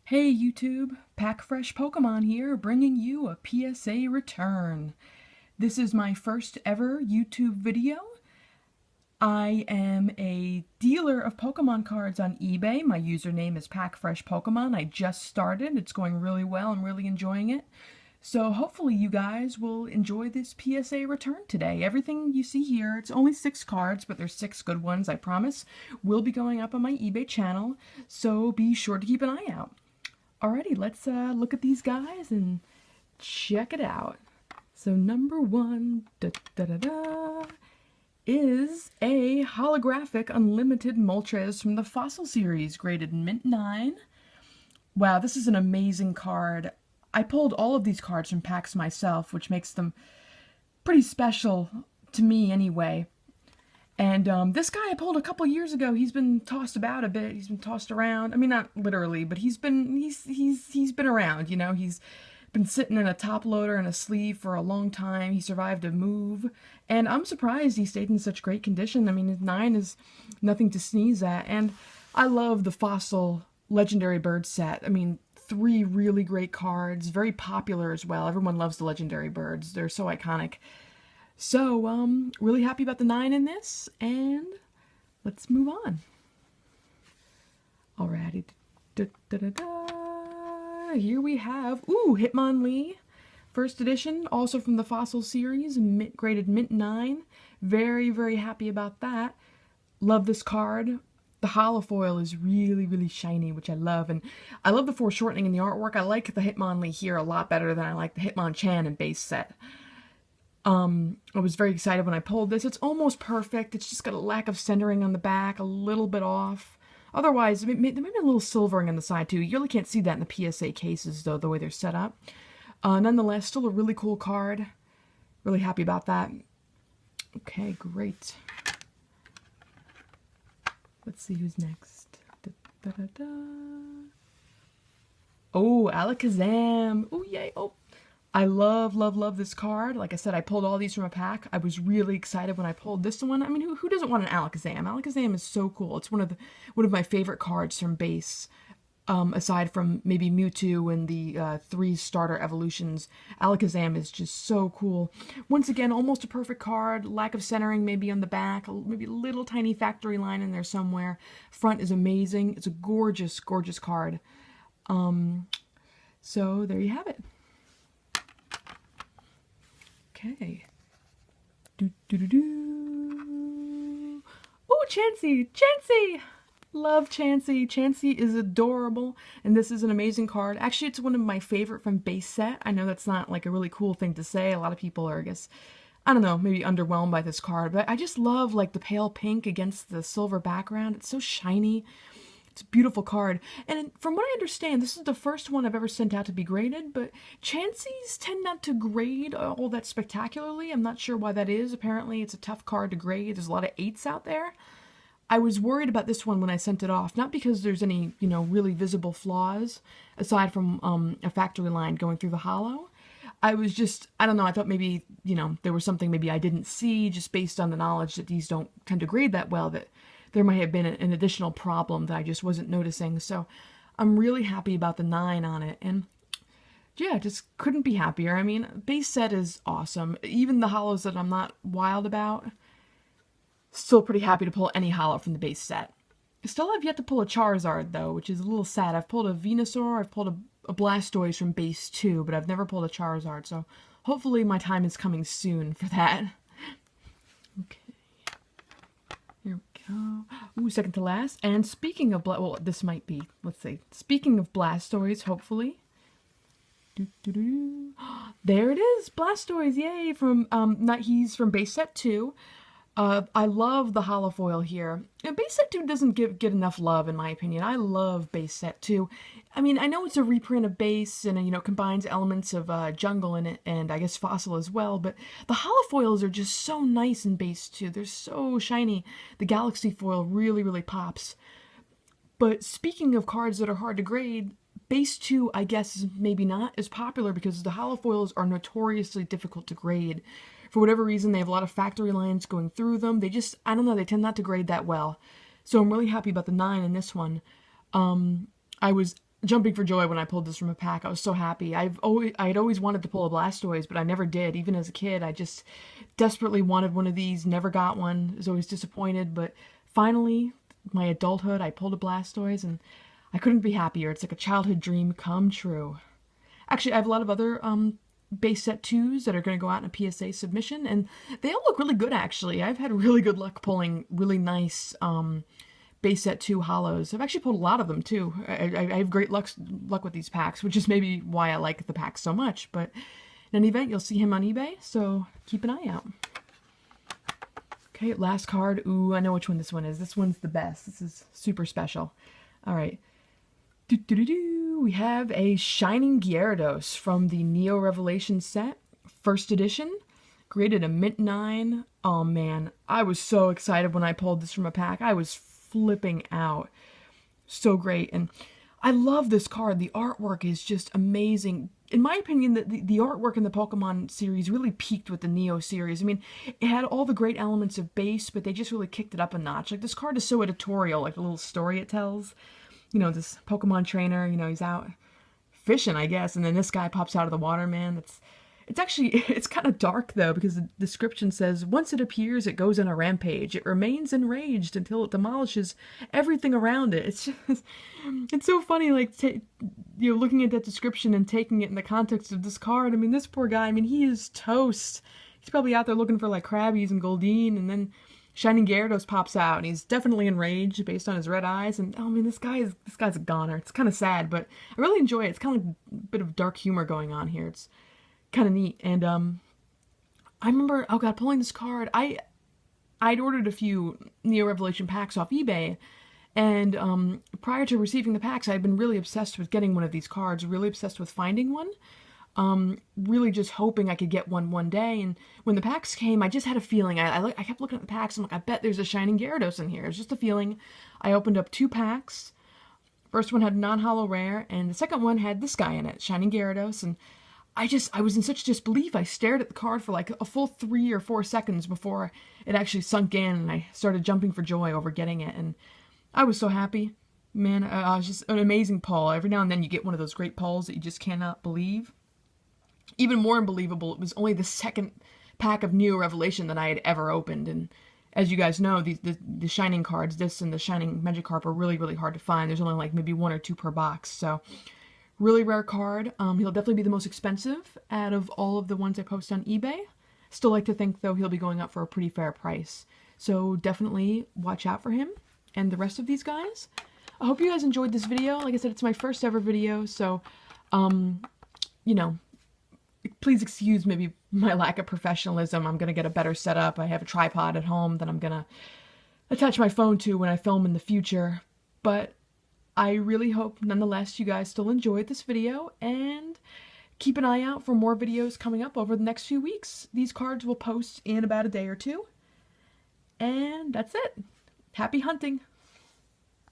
Hey YouTube, Pack Fresh Pokemon here, bringing you a PSA return. This is my first ever YouTube video. I am a dealer of Pokemon cards on eBay. My username is Pack Fresh Pokemon. I just started. It's going really well. I'm really enjoying it. So hopefully you guys will enjoy this PSA return today. Everything you see here, it's only 6 cards, but there's 6 good ones, I promise, will be going up on my eBay channel. So be sure to keep an eye out. Alrighty, let's look at these guys and check it out. So number one, is a holographic unlimited Moltres from the Fossil series, graded Mint 9. Wow, this is an amazing card. I pulled all of these cards from packs myself, which makes them pretty special to me anyway. And this guy I pulled a couple years ago. He's been tossed about a bit. He's been tossed around. I mean, not literally, but he's been around. You know, he's been sitting in a top loader and a sleeve for a long time. He survived a move, and I'm surprised he stayed in such great condition. I mean, his 9 is nothing to sneeze at, and I love the Fossil Legendary Bird set. I mean, 3 really great cards, very popular as well. Everyone loves the Legendary Birds. They're so iconic. So, really happy about the 9 in this, and let's move on. Alrighty, here we have, Hitmonlee, first edition, also from the Fossil series, graded Mint 9. Very, very happy about that. Love this card. The holofoil is really, really shiny, which I love, and I love the foreshortening in the artwork. I like the Hitmonlee here a lot better than I like the Hitmonchan in base set. I was very excited when I pulled this. It's almost perfect. It's just got a lack of centering on the back, a little bit off. Otherwise, there might be a little silvering on the side too. You really can't see that in the PSA cases though, the way they're set up. Nonetheless, still a really cool card. Really happy about that. Okay, great. Let's see who's next. Oh, Alakazam. Oh, yay. Oh. I love, love, love this card. Like I said, I pulled all these from a pack. I was really excited when I pulled this one. I mean, who doesn't want an Alakazam? Alakazam is so cool. It's one of my favorite cards from base. Aside from maybe Mewtwo and the 3 starter evolutions, Alakazam is just so cool. Once again, almost a perfect card. Lack of centering maybe on the back. Maybe a little tiny factory line in there somewhere. Front is amazing. It's a gorgeous, gorgeous card. So there you have it. Okay. Oh, Chansey! Chansey! Love Chansey. Chansey is adorable, and this is an amazing card. Actually, it's one of my favorite from base set. I know that's not like a really cool thing to say. A lot of people are, I guess, I don't know, maybe underwhelmed by this card, but I just love like the pale pink against the silver background. It's so shiny. It's a beautiful card, and from what I understand, this is the first one I've ever sent out to be graded, but Chanseys tend not to grade all that spectacularly. I'm not sure why that is. Apparently, it's a tough card to grade. There's a lot of 8s out there. I was worried about this one when I sent it off, not because there's any, you know, really visible flaws, aside from a factory line going through the hollow. I was just, I don't know, I thought maybe, you know, there was something maybe I didn't see, just based on the knowledge that these don't tend to grade that well, that there might have been an additional problem that I just wasn't noticing. So I'm really happy about the 9 on it, and yeah, just couldn't be happier. I mean, base set is awesome. Even the hollows that I'm not wild about, still pretty happy to pull any hollow from the base set. Still have yet to pull a Charizard though, which is a little sad. I've pulled a Venusaur, I've pulled a Blastoise from base 2, but I've never pulled a Charizard, so hopefully my time is coming soon for that. Okay. Here we go. Ooh, second to last. And speaking of well, this might be, let's see. Speaking of Blastoise, hopefully. There it is, Blastoise, yay! From he's from base set 2. I love the holofoil here. Base set 2 doesn't get enough love, in my opinion. I love base set 2. I mean, I know it's a reprint of base, and, you know, combines elements of jungle in it, and I guess fossil as well, but the holofoils are just so nice in base 2. They're so shiny. The galaxy foil really, really pops. But speaking of cards that are hard to grade, base 2, I guess, is maybe not as popular because the holofoils are notoriously difficult to grade. For whatever reason, they have a lot of factory lines going through them. They just, I don't know, they tend not to grade that well. So I'm really happy about the 9 in this one. I was jumping for joy when I pulled this from a pack. I was so happy. I'd always wanted to pull a Blastoise, but I never did. Even as a kid, I just desperately wanted one of these, never got one. Was always disappointed, but finally, my adulthood, I pulled a Blastoise, and I couldn't be happier. It's like a childhood dream come true. Actually, I have a lot of other base set 2s that are going to go out in a PSA submission, and they all look really good, actually. I've had really good luck pulling really nice base set 2 hollows. I've actually pulled a lot of them, too. I have great luck with these packs, which is maybe why I like the packs so much, but in any event, you'll see him on eBay, so keep an eye out. Okay, last card. Ooh, I know which one this one is. This one's the best. This is super special. All right. We have a Shining Gyarados from the Neo Revelation set, first edition, graded a mint 9. Oh man, I was so excited when I pulled this from a pack. I was flipping out. So great, and I love this card. The artwork is just amazing. In my opinion, the artwork in the Pokemon series really peaked with the Neo series. I mean, it had all the great elements of base, but they just really kicked it up a notch. Like, this card is so editorial, like the little story it tells. You know, this Pokemon trainer, you know, he's out fishing, I guess, and then this guy pops out of the water, man. It's actually, it's kind of dark, though, because the description says, once it appears, it goes on a rampage. It remains enraged until it demolishes everything around it. It's just, it's so funny, like, you know, looking at that description and taking it in the context of this card. I mean, this poor guy, I mean, he is toast. He's probably out there looking for, like, Krabbies and Goldeen, and then Shining Gyarados pops out, and he's definitely enraged based on his red eyes. And oh, I mean, this guy's a goner. It's kind of sad, but I really enjoy it. It's kind of like a bit of dark humor going on here. It's kind of neat. And I remember, oh god, pulling this card. I'd ordered a few Neo Revelation packs off eBay, and prior to receiving the packs, I'd been really obsessed with getting one of these cards. Really obsessed with finding one. Really just hoping I could get one day, and when the packs came, I just had a feeling. I kept looking at the packs, I'm like, I bet there's a Shining Gyarados in here. It's just a feeling. I opened up 2 packs. First one had non-holo rare, and the second one had this guy in it, Shining Gyarados, and I was in such disbelief. I stared at the card for like a full 3 or 4 seconds before it actually sunk in, and I started jumping for joy over getting it, and I was so happy. Man, it was just an amazing pull. Every now and then you get one of those great pulls that you just cannot believe. Even more unbelievable, it was only the second pack of Neo Revelation that I had ever opened, and as you guys know, the Shining cards, this and the Shining Magikarp, are really, really hard to find. There's only like maybe 1 or 2 per box, so really rare card. He'll definitely be the most expensive out of all of the ones I post on eBay. Still like to think, though, he'll be going up for a pretty fair price, so definitely watch out for him and the rest of these guys. I hope you guys enjoyed this video. Like I said, it's my first ever video, so, you know, please excuse maybe my lack of professionalism. I'm going to get a better setup. I have a tripod at home that I'm going to attach my phone to when I film in the future. But I really hope, nonetheless, you guys still enjoyed this video, and keep an eye out for more videos coming up over the next few weeks. These cards will post in about a day or 2. And that's it. Happy hunting!